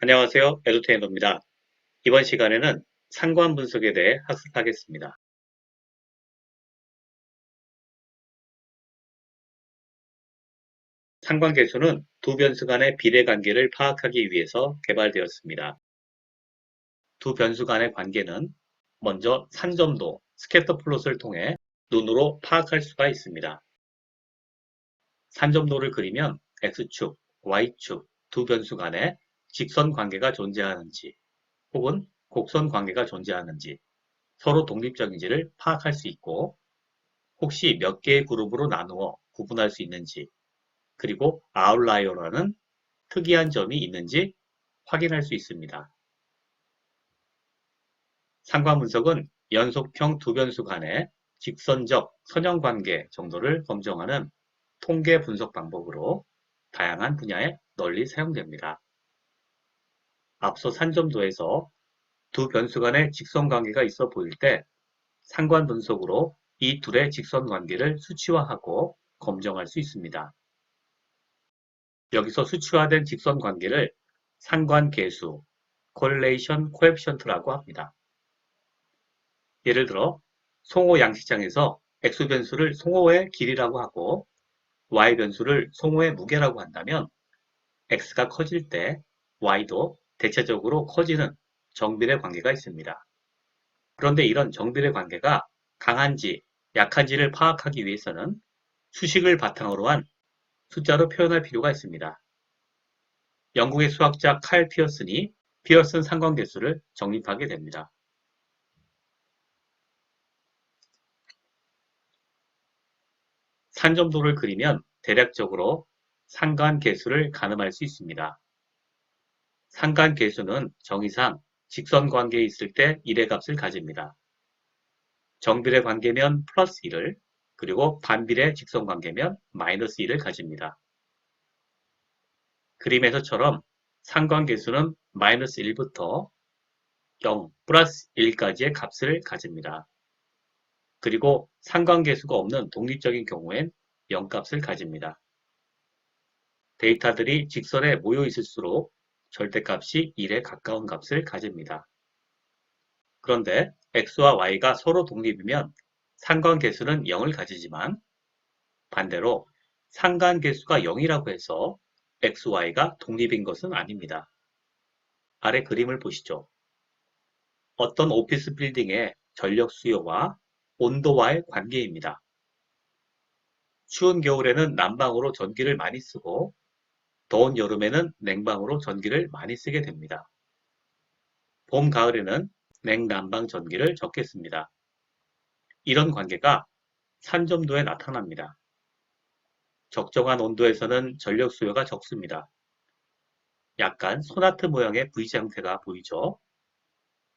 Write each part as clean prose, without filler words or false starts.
안녕하세요. 에듀테이너입니다. 이번 시간에는 상관 분석에 대해 학습하겠습니다. 상관계수는 두 변수 간의 비례 관계를 파악하기 위해서 개발되었습니다. 두 변수 간의 관계는 먼저 산점도, 스캐터 플롯을 통해 눈으로 파악할 수가 있습니다. 산점도를 그리면 X축, Y축 두 변수 간에 직선 관계가 존재하는지 혹은 곡선 관계가 존재하는지 서로 독립적인지를 파악할 수 있고 혹시 몇 개의 그룹으로 나누어 구분할 수 있는지 그리고 아웃라이어라는 특이한 점이 있는지 확인할 수 있습니다. 상관분석은 연속형 두 변수 간의 직선적 선형관계 정도를 검정하는 통계 분석 방법으로 다양한 분야에 널리 사용됩니다. 앞서 산점도에서 두 변수 간의 직선관계가 있어 보일 때 상관분석으로 이 둘의 직선관계를 수치화하고 검정할 수 있습니다. 여기서 수치화된 직선관계를 상관계수, correlation coefficient라고 합니다. 예를 들어 송호 양식장에서 X변수를 송호의 길이라고 하고 Y변수를 송호의 무게라고 한다면 X가 커질 때 Y도 대체적으로 커지는 정비례 관계가 있습니다. 그런데 이런 정비례 관계가 강한지 약한지를 파악하기 위해서는 수식을 바탕으로 한 숫자로 표현할 필요가 있습니다. 영국의 수학자 칼 피어슨이 피어슨 상관계수를 정립하게 됩니다. 산점도를 그리면 대략적으로 상관계수를 가늠할 수 있습니다. 상관계수는 정의상 직선관계에 있을 때 1의 값을 가집니다. 정비례 관계면 플러스 1을 그리고 반비례 직선관계면 마이너스 1을 가집니다. 그림에서처럼 상관계수는 마이너스 1부터 0 플러스 1까지의 값을 가집니다. 그리고 상관계수가 없는 독립적인 경우엔 0값을 가집니다. 데이터들이 직선에 모여 있을수록 절대값이 1에 가까운 값을 가집니다. 그런데 x와 y가 서로 독립이면 상관계수는 0을 가지지만 반대로 상관계수가 0이라고 해서 x, y가 독립인 것은 아닙니다. 아래 그림을 보시죠. 어떤 오피스 빌딩의 전력 수요와 온도와의 관계입니다. 추운 겨울에는 난방으로 전기를 많이 쓰고 더운 여름에는 냉방으로 전기를 많이 쓰게 됩니다. 봄, 가을에는 냉난방 전기를 적게 씁니다. 이런 관계가 산점도에 나타납니다. 적정한 온도에서는 전력 수요가 적습니다. 약간 소나트 모양의 V자 형태가 보이죠?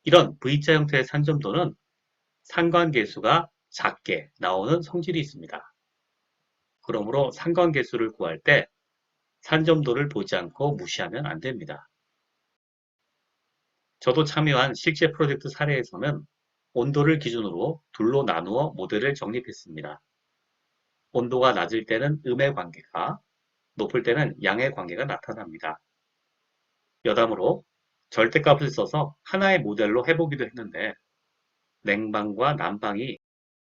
이런 V자 형태의 산점도는 상관계수가 작게 나오는 성질이 있습니다. 그러므로 상관계수를 구할 때 산점도를 보지 않고 무시하면 안 됩니다. 저도 참여한 실제 프로젝트 사례에서는 온도를 기준으로 둘로 나누어 모델을 정립했습니다. 온도가 낮을 때는 음의 관계가, 높을 때는 양의 관계가 나타납니다. 여담으로 절대값을 써서 하나의 모델로 해보기도 했는데 냉방과 난방이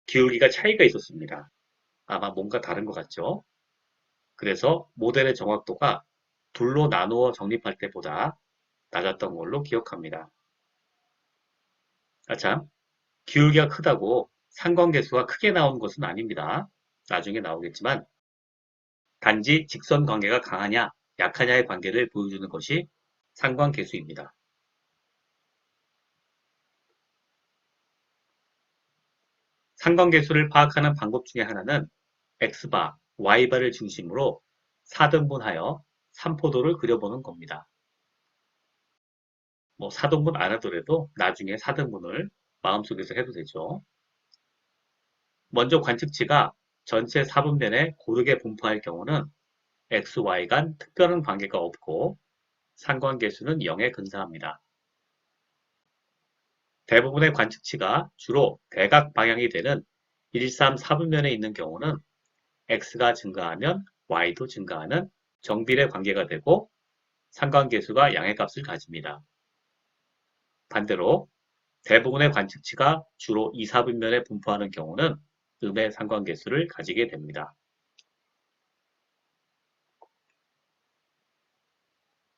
기울기가 차이가 있었습니다. 아마 뭔가 다른 것 같죠? 그래서 모델의 정확도가 둘로 나누어 정립할 때보다 낮았던 걸로 기억합니다. 아참, 기울기가 크다고 상관계수가 크게 나온 것은 아닙니다. 나중에 나오겠지만 단지 직선 관계가 강하냐 약하냐의 관계를 보여주는 것이 상관계수입니다. 상관계수를 파악하는 방법 중에 하나는 X바, Y바를 중심으로 4등분하여 3포도를 그려보는 겁니다. 4등분 안 하더라도 나중에 4등분을 마음속에서 해도 되죠. 먼저 관측치가 전체 4분면에 고르게 분포할 경우는 X, Y 간 특별한 관계가 없고 상관계수는 0에 근사합니다. 대부분의 관측치가 주로 대각 방향이 되는 1, 3, 4분면에 있는 경우는 X가 증가하면 Y도 증가하는 정비례 관계가 되고 상관계수가 양의 값을 가집니다. 반대로 대부분의 관측치가 주로 2, 4분면에 분포하는 경우는 음의 상관계수를 가지게 됩니다.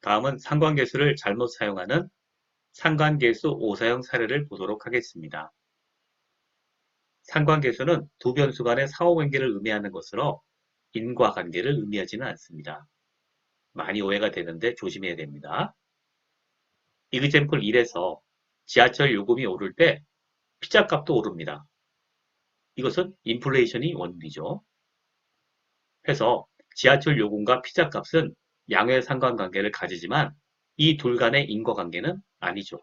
다음은 상관계수를 잘못 사용하는 상관계수 오사형 사례를 보도록 하겠습니다. 상관계수는 두 변수 간의 상호관계를 의미하는 것으로 인과관계를 의미하지는 않습니다. 많이 오해가 되는데 조심해야 됩니다. 이그젬플 1에서 지하철 요금이 오를 때 피자값도 오릅니다. 이것은 인플레이션이 원인이죠. 해서 지하철 요금과 피자값은 양의 상관관계를 가지지만 이 둘 간의 인과관계는 아니죠.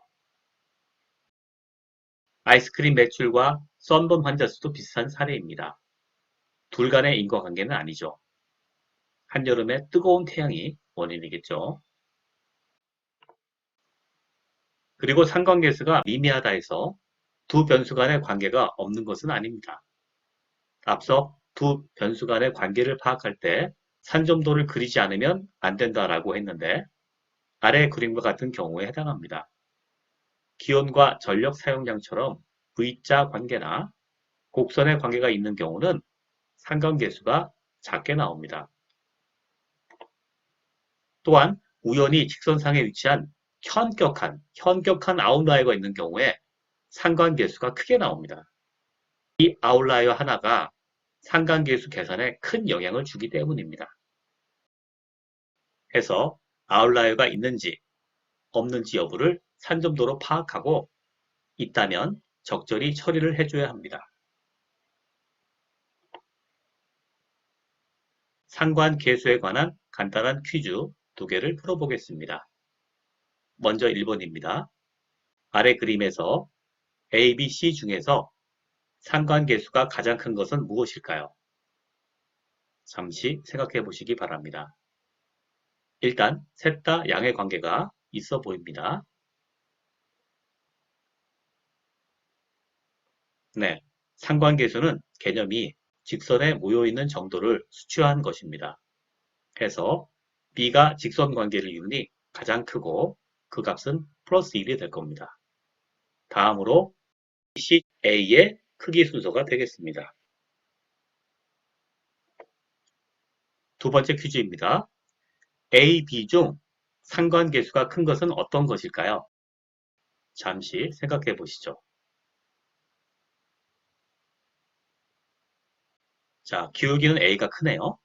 아이스크림 매출과 썬번 환자 수도 비슷한 사례입니다. 둘 간의 인과관계는 아니죠. 한여름의 뜨거운 태양이 원인이겠죠. 그리고 상관계수가 미미하다 해서 두 변수 간의 관계가 없는 것은 아닙니다. 앞서 두 변수 간의 관계를 파악할 때 산점도를 그리지 않으면 안 된다라고 했는데 아래 그림과 같은 경우에 해당합니다. 기온과 전력 사용량처럼 V자 관계나 곡선의 관계가 있는 경우는 상관계수가 작게 나옵니다. 또한 우연히 직선상에 위치한 현격한 아웃라이어가 있는 경우에 상관계수가 크게 나옵니다. 이 아웃라이어 하나가 상관계수 계산에 큰 영향을 주기 때문입니다. 해서 아웃라이어가 있는지 없는지 여부를 산점도로 파악하고 있다면 적절히 처리를 해줘야 합니다. 상관계수에 관한 간단한 퀴즈 두 개를 풀어보겠습니다. 먼저 1번입니다. 아래 그림에서 A, B, C 중에서 상관계수가 가장 큰 것은 무엇일까요? 잠시 생각해 보시기 바랍니다. 일단 셋 다 양의 관계가 있어 보입니다. 네, 상관계수는 개념이 직선에 모여있는 정도를 수취한 것입니다. 해서 B가 직선 관계를 이루니 가장 크고 그 값은 플러스 1이 될 겁니다. 다음으로 C, A의 크기 순서가 되겠습니다. 두 번째 퀴즈입니다. A, B 중 상관계수가 큰 것은 어떤 것일까요? 잠시 생각해 보시죠. 자, 기울기는 A가 크네요.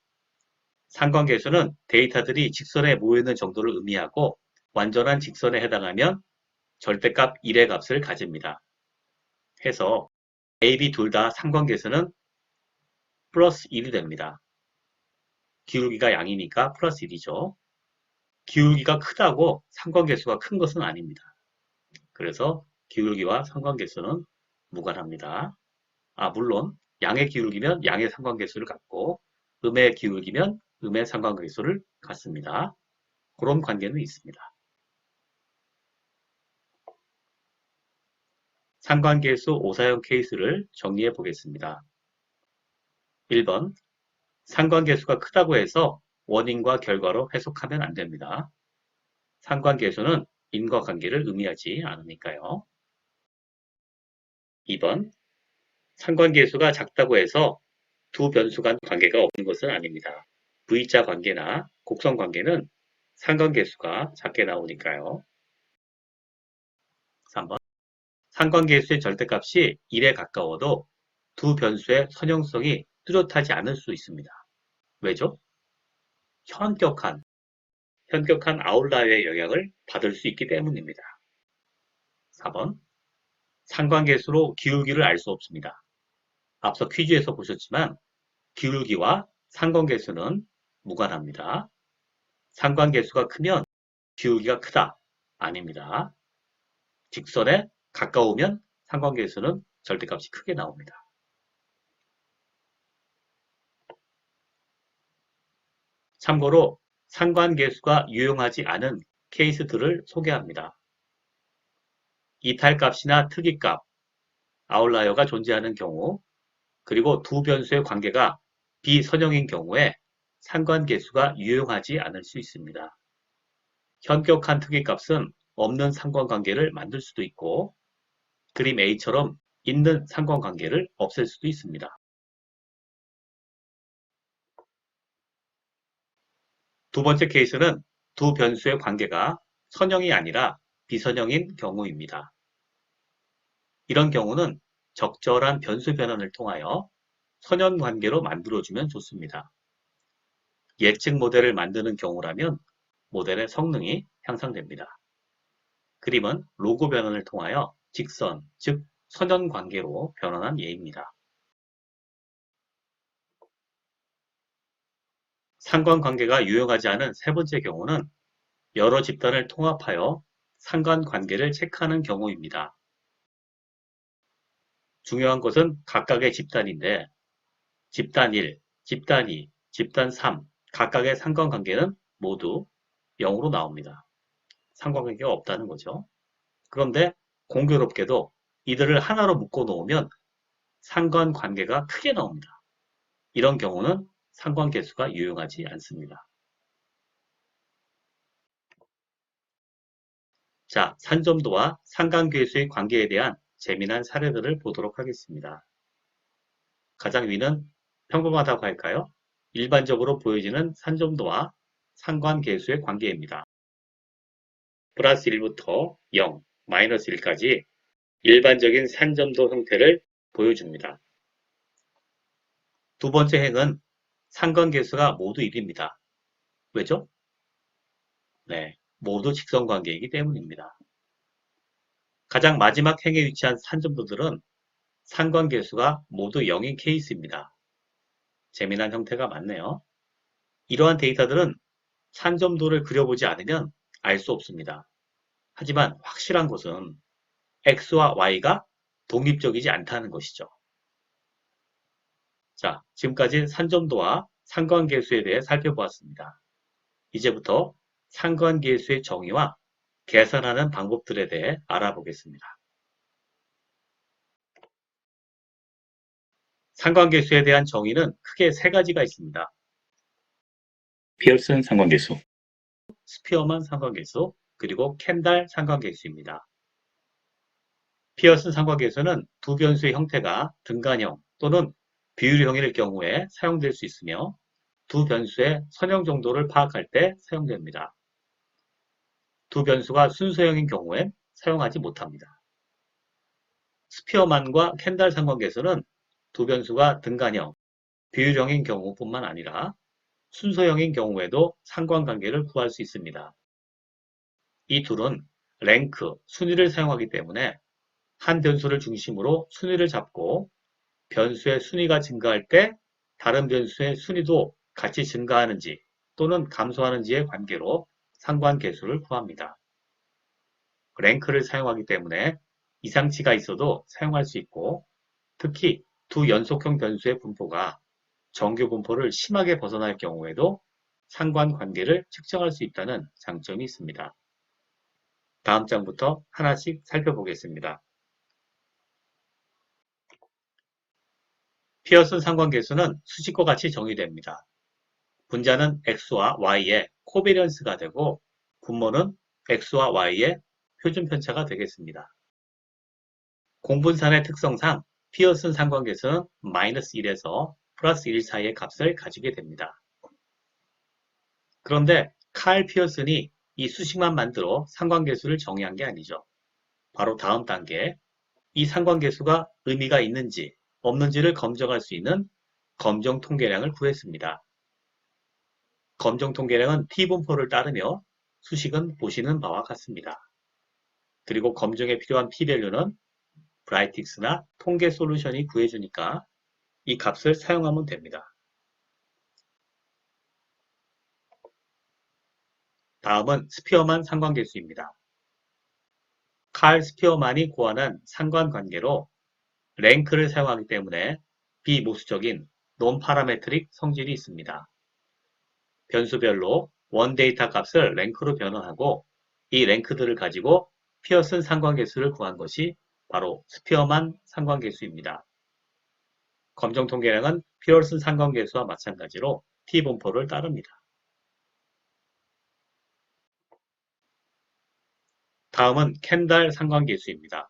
상관계수는 데이터들이 직선에 모이는 정도를 의미하고 완전한 직선에 해당하면 절대값 1의 값을 가집니다. 해서 A, B 둘 다 상관계수는 플러스 1이 됩니다. 기울기가 양이니까 플러스 1이죠. 기울기가 크다고 상관계수가 큰 것은 아닙니다. 그래서 기울기와 상관계수는 무관합니다. 물론 양의 기울기면 양의 상관계수를 갖고 음의 기울기면 음의 상관계수를 갖습니다. 그런 관계는 있습니다. 상관계수 오사형 케이스를 정리해 보겠습니다. 1번 상관계수가 크다고 해서 원인과 결과로 해석하면 안 됩니다. 상관계수는 인과관계를 의미하지 않으니까요. 2번 상관계수가 작다고 해서 두 변수 간 관계가 없는 것은 아닙니다. V자 관계나 곡선 관계는 상관계수가 작게 나오니까요. 3번 상관계수의 절대값이 1에 가까워도 두 변수의 선형성이 뚜렷하지 않을 수 있습니다. 왜죠? 현격한 아웃라이어의 영향을 받을 수 있기 때문입니다. 4번 상관계수로 기울기를 알 수 없습니다. 앞서 퀴즈에서 보셨지만 기울기와 상관계수는 무관합니다. 상관계수가 크면 기울기가 크다. 아닙니다. 직선에 가까우면 상관계수는 절대값이 크게 나옵니다. 참고로 상관계수가 유용하지 않은 케이스들을 소개합니다. 이탈값이나 특이값, 아웃라이어가 존재하는 경우, 그리고 두 변수의 관계가 비선형인 경우에 상관계수가 유용하지 않을 수 있습니다. 현격한 특이값은 없는 상관관계를 만들 수도 있고 그림 A처럼 있는 상관관계를 없앨 수도 있습니다. 두 번째 케이스는 두 변수의 관계가 선형이 아니라 비선형인 경우입니다. 이런 경우는 적절한 변수 변환을 통하여 선형 관계로 만들어주면 좋습니다. 예측 모델을 만드는 경우라면 모델의 성능이 향상됩니다. 그림은 로그 변환을 통하여 직선, 즉 선형 관계로 변환한 예입니다. 상관관계가 유용하지 않은 세 번째 경우는 여러 집단을 통합하여 상관관계를 체크하는 경우입니다. 중요한 것은 각각의 집단인데 집단 1, 집단 2, 집단 3 각각의 상관관계는 모두 0으로 나옵니다. 상관관계가 없다는 거죠. 그런데 공교롭게도 이들을 하나로 묶어 놓으면 상관관계가 크게 나옵니다. 이런 경우는 상관계수가 유용하지 않습니다. 자, 산점도와 상관계수의 관계에 대한 재미난 사례들을 보도록 하겠습니다. 가장 위는 평범하다고 할까요? 일반적으로 보여지는 산점도와 상관계수의 관계입니다. 플러스 1부터 0, 마이너스 1까지 일반적인 산점도 형태를 보여줍니다. 두 번째 행은 상관계수가 모두 1입니다. 왜죠? 네, 모두 직선관계이기 때문입니다. 가장 마지막 행에 위치한 산점도들은 상관계수가 모두 0인 케이스입니다. 재미난 형태가 많네요. 이러한 데이터들은 산점도를 그려보지 않으면 알 수 없습니다. 하지만 확실한 것은 x와 y가 독립적이지 않다는 것이죠. 자, 지금까지 산점도와 상관계수에 대해 살펴보았습니다. 이제부터 상관계수의 정의와 계산하는 방법들에 대해 알아보겠습니다. 상관계수에 대한 정의는 크게 세 가지가 있습니다. 피어슨 상관계수, 스피어만 상관계수, 그리고 켄달 상관계수입니다. 피어슨 상관계수는 두 변수의 형태가 등간형 또는 비율형일 경우에 사용될 수 있으며 두 변수의 선형 정도를 파악할 때 사용됩니다. 두 변수가 순서형인 경우엔 사용하지 못합니다. 스피어만과 켄달 상관계수는 두 변수가 등간형, 비율형인 경우뿐만 아니라 순서형인 경우에도 상관관계를 구할 수 있습니다. 이 둘은 랭크, 순위를 사용하기 때문에 한 변수를 중심으로 순위를 잡고 변수의 순위가 증가할 때 다른 변수의 순위도 같이 증가하는지 또는 감소하는지의 관계로 상관계수를 구합니다. 랭크를 사용하기 때문에 이상치가 있어도 사용할 수 있고 특히 두 연속형 변수의 분포가 정규 분포를 심하게 벗어날 경우에도 상관관계를 측정할 수 있다는 장점이 있습니다. 다음 장부터 하나씩 살펴보겠습니다. 피어슨 상관계수는 수식과 같이 정의됩니다. 분자는 x와 y의 코베리언스가 되고 분모는 x와 y의 표준편차가 되겠습니다. 공분산의 특성상 피어슨 상관계수는 -1에서 +1 사이의 값을 가지게 됩니다. 그런데 칼 피어슨이 이 수식만 만들어 상관계수를 정의한 게 아니죠. 바로 다음 단계, 이 상관계수가 의미가 있는지 없는지를 검증할 수 있는 검정 통계량을 구했습니다. 검정 통계량은 t분포를 따르며 수식은 보시는 바와 같습니다. 그리고 검증에 필요한 p-밸류는 브라이틱스나 통계 솔루션이 구해주니까 이 값을 사용하면 됩니다. 다음은 스피어만 상관계수입니다. 칼 스피어만이 고안한 상관관계로 랭크를 사용하기 때문에 비모수적인 논파라메트릭 성질이 있습니다. 변수별로 원데이터 값을 랭크로 변환하고 이 랭크들을 가지고 피어슨 상관계수를 구한 것이 바로 스피어만 상관계수입니다. 검정 통계량은 피어슨 상관계수와 마찬가지로 t분포를 따릅니다. 다음은 켄달 상관계수입니다.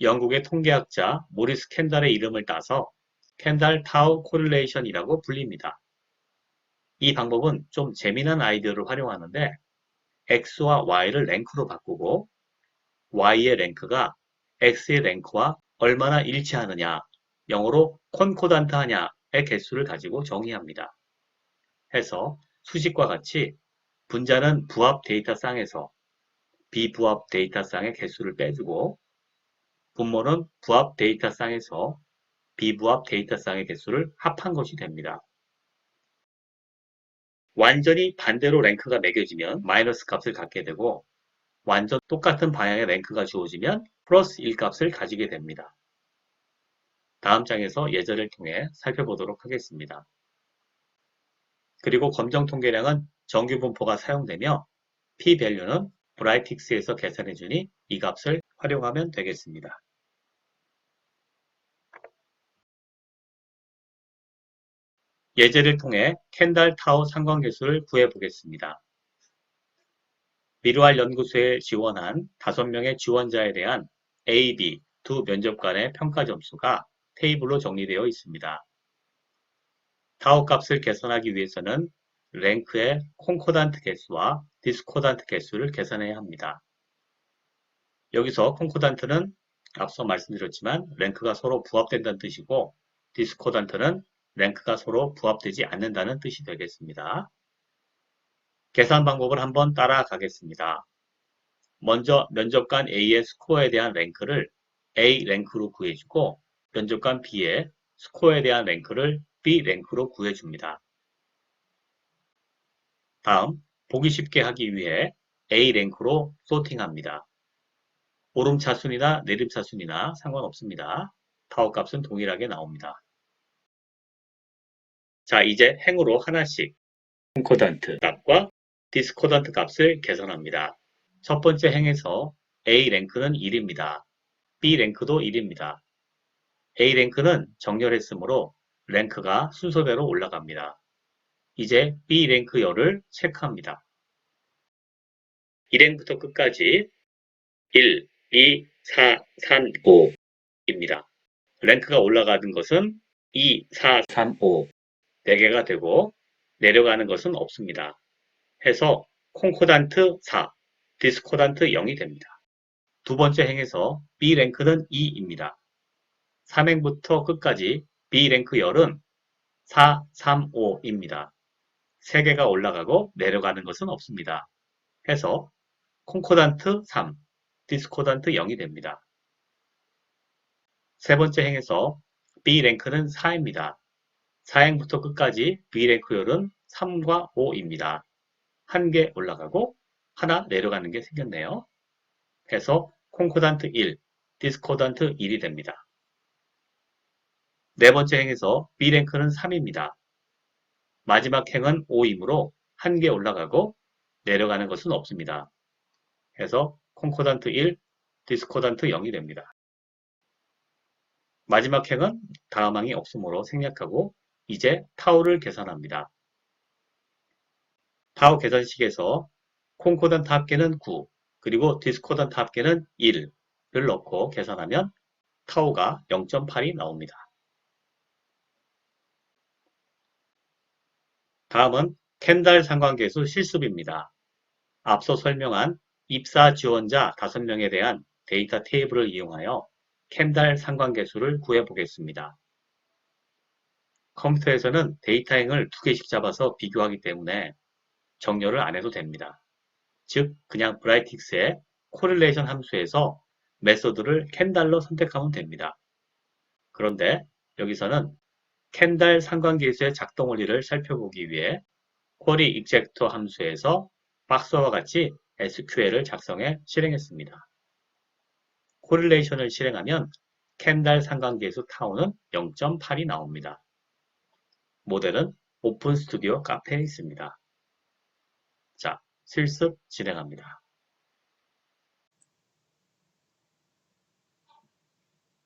영국의 통계학자 모리스 켄달의 이름을 따서 켄달 타우 코릴레이션이라고 불립니다. 이 방법은 좀 재미난 아이디어를 활용하는데 x와 y를 랭크로 바꾸고 y의 랭크가 x의 랭크와 얼마나 일치하느냐, 영어로 콘코단트 하냐의 개수를 가지고 정의합니다. 해서 수식과 같이 분자는 부합 데이터쌍에서 비부합 데이터쌍의 개수를 빼주고 분모는 부합 데이터쌍에서 비부합 데이터쌍의 개수를 합한 것이 됩니다. 완전히 반대로 랭크가 매겨지면 마이너스 값을 갖게 되고 완전 똑같은 방향의 랭크가 주어지면 플러스 1 값을 가지게 됩니다. 다음 장에서 예제를 통해 살펴보도록 하겠습니다. 그리고 검정 통계량은 정규 분포가 사용되며 p-value는 브라이틱스에서 계산해주니 이 값을 활용하면 되겠습니다. 예제를 통해 켄달-타우 상관계수를 구해보겠습니다. 미루알 연구소에 지원한 5명의 지원자에 대한 A, B 두 면접관의 평가 점수가 테이블로 정리되어 있습니다. 타우 값을 계산하기 위해서는 랭크의 콘코단트 개수와 디스코단트 개수를 계산해야 합니다. 여기서 콘코단트는 앞서 말씀드렸지만 랭크가 서로 부합된다는 뜻이고 디스코단트는 랭크가 서로 부합되지 않는다는 뜻이 되겠습니다. 계산 방법을 한번 따라가겠습니다. 먼저 면접관 A의 스코어에 대한 랭크를 A 랭크로 구해주고 면접관 B의 스코어에 대한 랭크를 B 랭크로 구해줍니다. 다음 보기 쉽게 하기 위해 A 랭크로 소팅합니다. 오름차순이나 내림차순이나 상관없습니다. 타워 값은 동일하게 나옵니다. 자, 이제 행으로 하나씩 콘코던트 값과 디스코던트 값을 계산합니다. 첫 번째 행에서 A 랭크는 1입니다. B 랭크도 1입니다. A 랭크는 정렬했으므로 랭크가 순서대로 올라갑니다. 이제 B 랭크 열을 체크합니다. 1행부터 끝까지 1, 2, 4, 3, 5입니다. 랭크가 올라가는 것은 2, 4, 3, 5 4개가 되고 내려가는 것은 없습니다. 해서 콘코단트 4, 디스코단트 0이 됩니다. 두 번째 행에서 B 랭크는 2입니다. 3행부터 끝까지 B 랭크 열은 4, 3, 5입니다. 3개가 올라가고 내려가는 것은 없습니다. 해서 콘코단트 3, 디스코단트 0이 됩니다. 세 번째 행에서 B 랭크는 4입니다. 4행부터 끝까지 B 랭크열은 3과 5입니다. 1개 올라가고 하나 내려가는 게 생겼네요. 해서 콘코단트 1, 디스코단트 1이 됩니다. 네 번째 행에서 B 랭크는 3입니다. 마지막 행은 5이므로 1개 올라가고 내려가는 것은 없습니다. 해서 콘코단트 1, 디스코단트 0이 됩니다. 마지막 행은 다음 항이 없으므로 생략하고 이제 타우를 계산합니다. 타우 계산식에서 콘코단트 합계는 9, 그리고 디스코단트 합계는 1을 넣고 계산하면 타우가 0.8이 나옵니다. 다음은 켄달 상관계수 실습입니다. 앞서 설명한 입사 지원자 5명에 대한 데이터 테이블을 이용하여 켄달 상관계수를 구해보겠습니다. 컴퓨터에서는 데이터행을 2개씩 잡아서 비교하기 때문에 정렬을 안 해도 됩니다. 즉, 그냥 브라이틱스의 코릴레이션 함수에서 메소드를 켄달로 선택하면 됩니다. 그런데 여기서는 켄달 상관계수의 작동 원리를 살펴보기 위해 쿼리 익젝터 함수에서 박스와 같이 SQL을 작성해 실행했습니다. 코릴레이션을 실행하면 켄달 상관계수 타우는 0.8이 나옵니다. 모델은 오픈 스튜디오 카페에 있습니다. 자, 실습 진행합니다.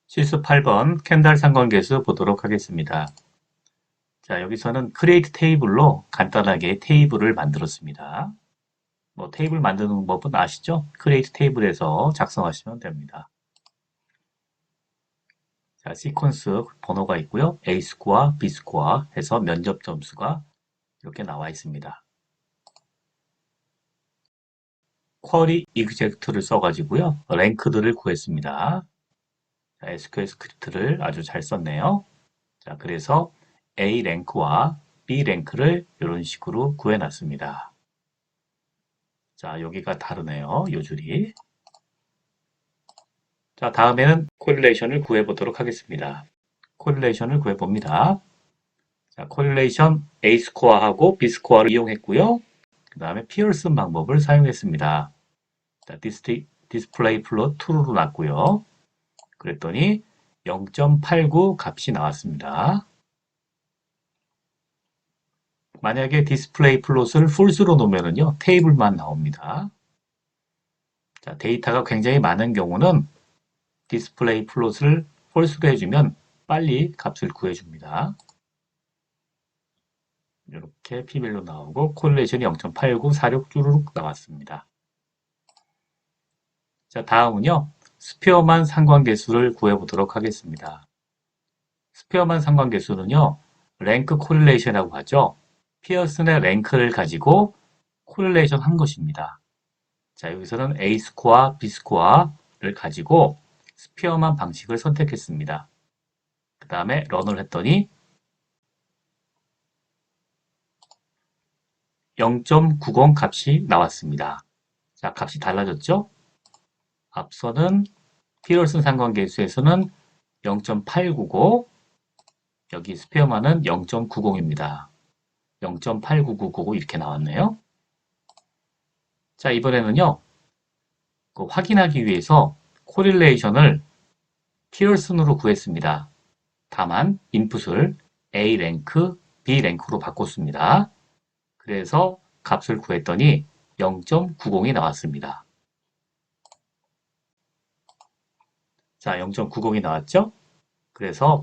실습 8번 켄달 상관계수 보도록 하겠습니다. 자, 여기서는 크리에이트 테이블로 간단하게 테이블을 만들었습니다. 뭐 테이블 만드는 법은 아시죠? 크리에이트 테이블에서 작성하시면 됩니다. 자, 시퀀스 번호가 있고요. A 스코어, B 스코어 해서 면접 점수가 이렇게 나와 있습니다. 쿼리 이그젝트를 써가지고요. 랭크들을 구했습니다. 자, SQL 스크립트를 아주 잘 썼네요. 자, 그래서 A 랭크와 B 랭크를 이런 식으로 구해놨습니다. 자, 여기가 다르네요. 요 줄이. 자, 다음에는 코릴레이션을 구해보도록 하겠습니다. 코릴레이션을 구해봅니다. 자, 코릴레이션 A 스코어하고 B 스코어를 이용했고요. 그 다음에 피어슨 방법을 사용했습니다. 자, 디스플레이 플롯 true로 놨고요. 그랬더니 0.89 값이 나왔습니다. 만약에 디스플레이 플롯을 false로 놓으면요 테이블만 나옵니다. 자, 데이터가 굉장히 많은 경우는 디스플레이 플롯을 false로 해주면 빨리 값을 구해줍니다. 이렇게 P밸류 나오고 콜레이션이 0.8946 쭈루룩 나왔습니다. 자, 다음은요. 스페어만 상관계수를 구해보도록 하겠습니다. 스페어만 상관계수는요. 랭크 코릴레이션이라고 하죠. 피어슨의 랭크를 가지고 코릴레이션 한 것입니다. 자, 여기서는 A 스코어, B 스코어를 가지고 스페어만 방식을 선택했습니다. 그 다음에 런을 했더니 0.90 값이 나왔습니다. 자, 값이 달라졌죠? 앞서는 피어슨 상관계수에서는 0.899, 여기 스페어만은 0.90입니다. 0.89999 이렇게 나왔네요. 자, 이번에는요. 확인하기 위해서 코릴레이션을 피어슨으로 구했습니다. 다만 인풋을 A 랭크, B 랭크로 바꿨습니다. 그래서 값을 구했더니 0.90이 나왔습니다. 자, 0.90이 나왔죠? 그래서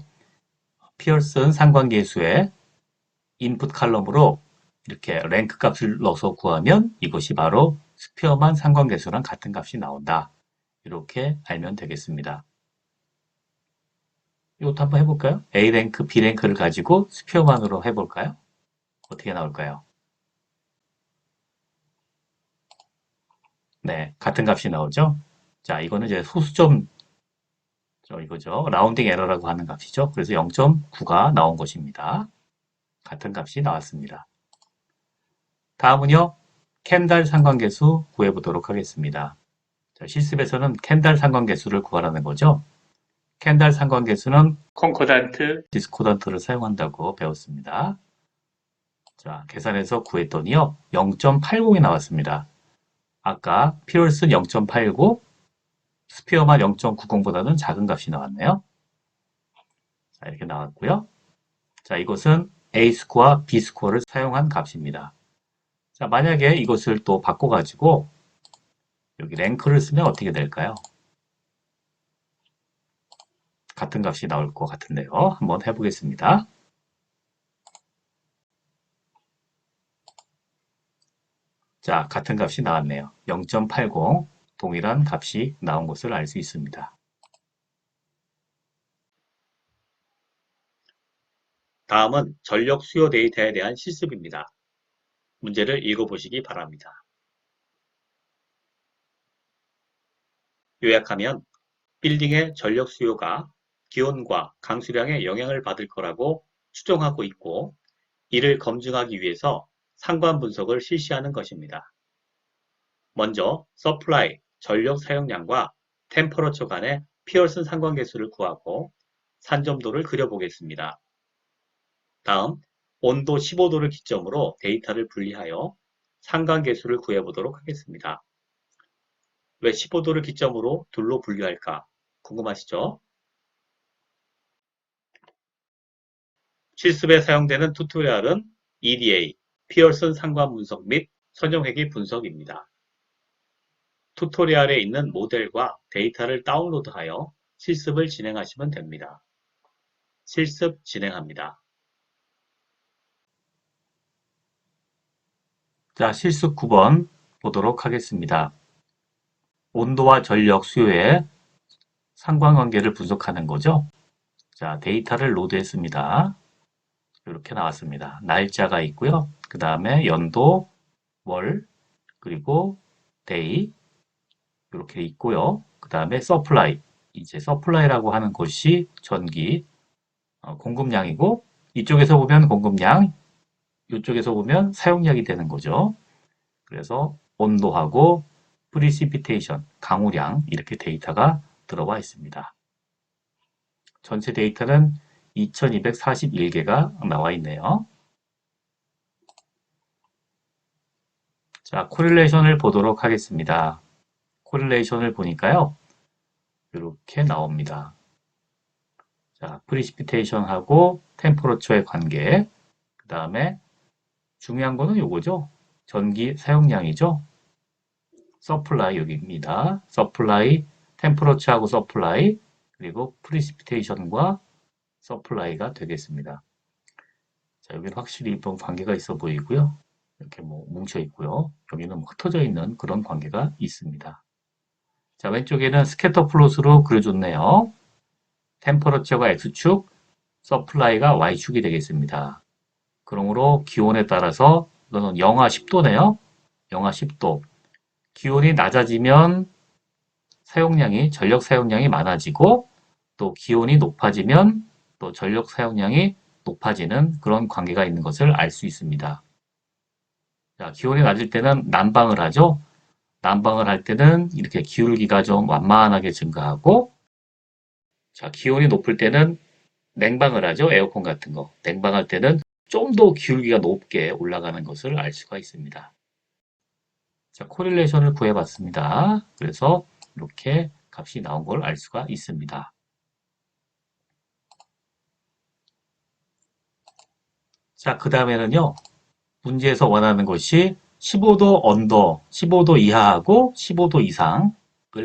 피어슨 상관계수의 인풋 칼럼으로 이렇게 랭크 값을 넣어서 구하면 이것이 바로 스페어만 상관계수랑 같은 값이 나온다. 이렇게 알면 되겠습니다. 이것도 한번 해볼까요? A 랭크, B 랭크를 가지고 스페어만으로 해볼까요? 어떻게 나올까요? 네, 같은 값이 나오죠? 자, 이거는 이제 소수점, 이거죠. 라운딩 에러라고 하는 값이죠. 그래서 0.9가 나온 것입니다. 같은 값이 나왔습니다. 다음은요, 캔달 상관계수 구해보도록 하겠습니다. 자, 실습에서는 캔달 상관계수를 구하라는 거죠. 캔달 상관계수는 콘코던트, 디스코던트를 사용한다고 배웠습니다. 자, 계산해서 구했더니요, 0.80이 나왔습니다. 아까 피어슨 0.89, 스피어만 0.90보다는 작은 값이 나왔네요. 자, 이렇게 나왔고요. 자, 이것은 A 스코어, B 스코어를 사용한 값입니다. 자, 만약에 이것을 또 바꿔가지고 여기 랭크를 쓰면 어떻게 될까요? 같은 값이 나올 것 같은데요. 한번 해보겠습니다. 자, 같은 값이 나왔네요. 0.80 동일한 값이 나온 것을 알 수 있습니다. 다음은 전력 수요 데이터에 대한 실습입니다. 문제를 읽어보시기 바랍니다. 요약하면 빌딩의 전력 수요가 기온과 강수량에 영향을 받을 거라고 추정하고 있고 이를 검증하기 위해서 상관 분석을 실시하는 것입니다. 먼저 서플라이, 전력 사용량과 템퍼러처 간의 피어슨 상관계수를 구하고 산점도를 그려보겠습니다. 다음 온도 15도를 기점으로 데이터를 분리하여 상관계수를 구해보도록 하겠습니다. 왜 15도를 기점으로 둘로 분류할까? 궁금하시죠? 실습에 사용되는 튜토리얼은 EDA, 피어슨 상관 분석 및 선형회귀 분석입니다. 튜토리얼에 있는 모델과 데이터를 다운로드하여 실습을 진행하시면 됩니다. 실습 진행합니다. 자, 실습 9번 보도록 하겠습니다. 온도와 전력 수요의 상관관계를 분석하는 거죠. 자, 데이터를 로드했습니다. 이렇게 나왔습니다. 날짜가 있고요. 그 다음에 연도, 월, 그리고 데이 이렇게 있고요. 그 다음에 서플라이. 이제 서플라이라고 하는 것이 전기 공급량이고 이쪽에서 보면 공급량, 이쪽에서 보면 사용량이 되는 거죠. 그래서 온도하고 프리시피테이션, 강우량 이렇게 데이터가 들어와 있습니다. 전체 데이터는 2241개가 나와 있네요. 자, 코릴레이션을 보도록 하겠습니다. 코릴레이션을 보니까요. 이렇게 나옵니다. 자, 프리시피테이션하고 템퍼러처의 관계, 그 다음에 중요한 거는 요거죠. 전기 사용량이죠. 서플라이 여기입니다. 서플라이, 템퍼러처하고 서플라이, 그리고 프리시피테이션과 서플라이가 되겠습니다. 자, 여기는 확실히 좀 관계가 있어 보이고요. 이렇게 뭐 뭉쳐 있고요. 여기는 흩어져 있는 그런 관계가 있습니다. 자, 왼쪽에는 스캐터 플롯으로 그려줬네요. 템퍼러처가 X축, 서플라이가 Y축이 되겠습니다. 그러므로 기온에 따라서 이거는 영하 10도네요. 영하 10도. 기온이 낮아지면 사용량이, 전력 사용량이 많아지고 또 기온이 높아지면 또 전력 사용량이 높아지는 그런 관계가 있는 것을 알 수 있습니다. 자, 기온이 낮을 때는 난방을 하죠. 난방을 할 때는 이렇게 기울기가 좀 완만하게 증가하고 자, 기온이 높을 때는 냉방을 하죠. 에어컨 같은 거. 냉방할 때는 좀 더 기울기가 높게 올라가는 것을 알 수가 있습니다. 자, 코릴레이션을 구해봤습니다. 그래서 이렇게 값이 나온 걸 알 수가 있습니다. 자, 그 다음에는요. 문제에서 원하는 것이 15도 언더, 15도 이하하고 15도 이상을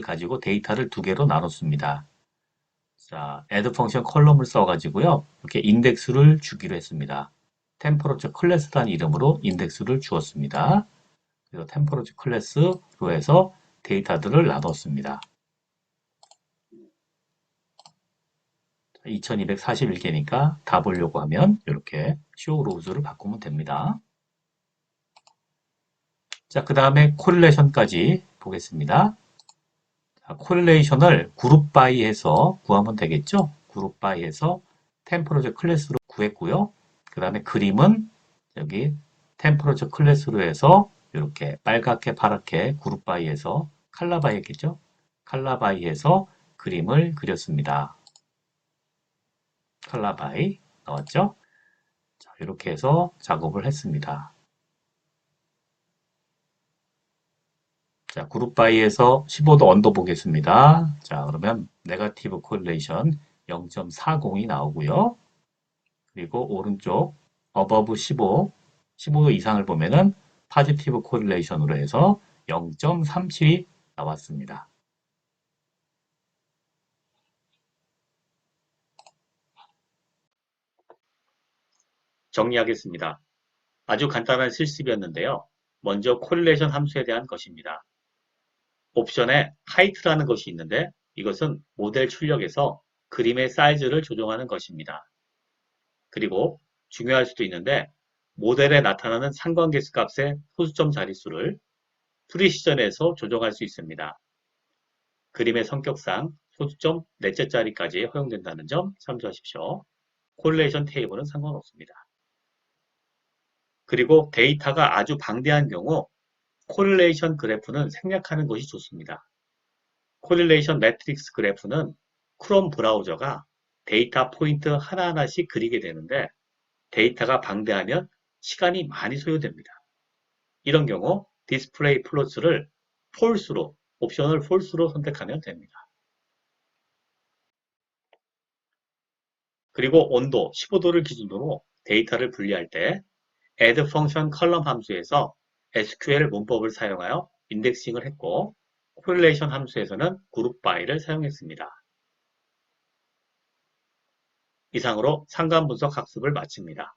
가지고 데이터를 두 개로 나눴습니다. 자, add 펑션 컬럼을 써가지고요. 이렇게 인덱스를 주기로 했습니다. 템퍼러처 클래스라는 이름으로 인덱스를 주었습니다. 그래서 템퍼러처 클래스로 해서 데이터들을 나눴습니다. 2241개니까 다 보려고 하면 이렇게 show rows를 바꾸면 됩니다. 자, 그 다음에 코릴레이션까지 보겠습니다. 자, 코릴레이션을 그룹 바이 해서 구하면 되겠죠? 그룹 바이 해서 템퍼러처 클래스로 구했고요. 그 다음에 그림은 여기 템퍼러처 클래스로 해서 이렇게 빨갛게 파랗게 그룹 바이 해서 칼라 바이 했겠죠? 칼라 바이 해서 그림을 그렸습니다. 칼라 바이 나왔죠? 자, 이렇게 해서 작업을 했습니다. 자, 그룹 바이에서 15도 언더 보겠습니다. 자, 그러면 네거티브 코릴레이션 0.40이 나오고요. 그리고 오른쪽 above 15, 15도 이상을 보면은 포지티브 코릴레이션으로 해서 0.37이 나왔습니다. 정리하겠습니다. 아주 간단한 실습이었는데요. 먼저 코릴레이션 함수에 대한 것입니다. 옵션에 하이트라는 것이 있는데 이것은 모델 출력에서 그림의 사이즈를 조정하는 것입니다. 그리고 중요할 수도 있는데 모델에 나타나는 상관계수 값의 소수점 자릿수를 프리시전에서 조정할 수 있습니다. 그림의 성격상 소수점 넷째 자리까지 허용된다는 점 참조하십시오. 코릴레이션 테이블은 상관없습니다. 그리고 데이터가 아주 방대한 경우 코릴레이션 그래프는 생략하는 것이 좋습니다. 코릴레이션 매트릭스 그래프는 크롬 브라우저가 데이터 포인트 하나하나씩 그리게 되는데 데이터가 방대하면 시간이 많이 소요됩니다. 이런 경우 디스플레이 플롯을 폴스로, 옵션을 폴스로 선택하면 됩니다. 그리고 온도 15도를 기준으로 데이터를 분리할 때 add 펑션 컬럼 함수에서 SQL 문법을 사용하여 인덱싱을 했고 코릴레이션 함수에서는 그룹 바이를 사용했습니다. 이상으로 상관 분석 학습을 마칩니다.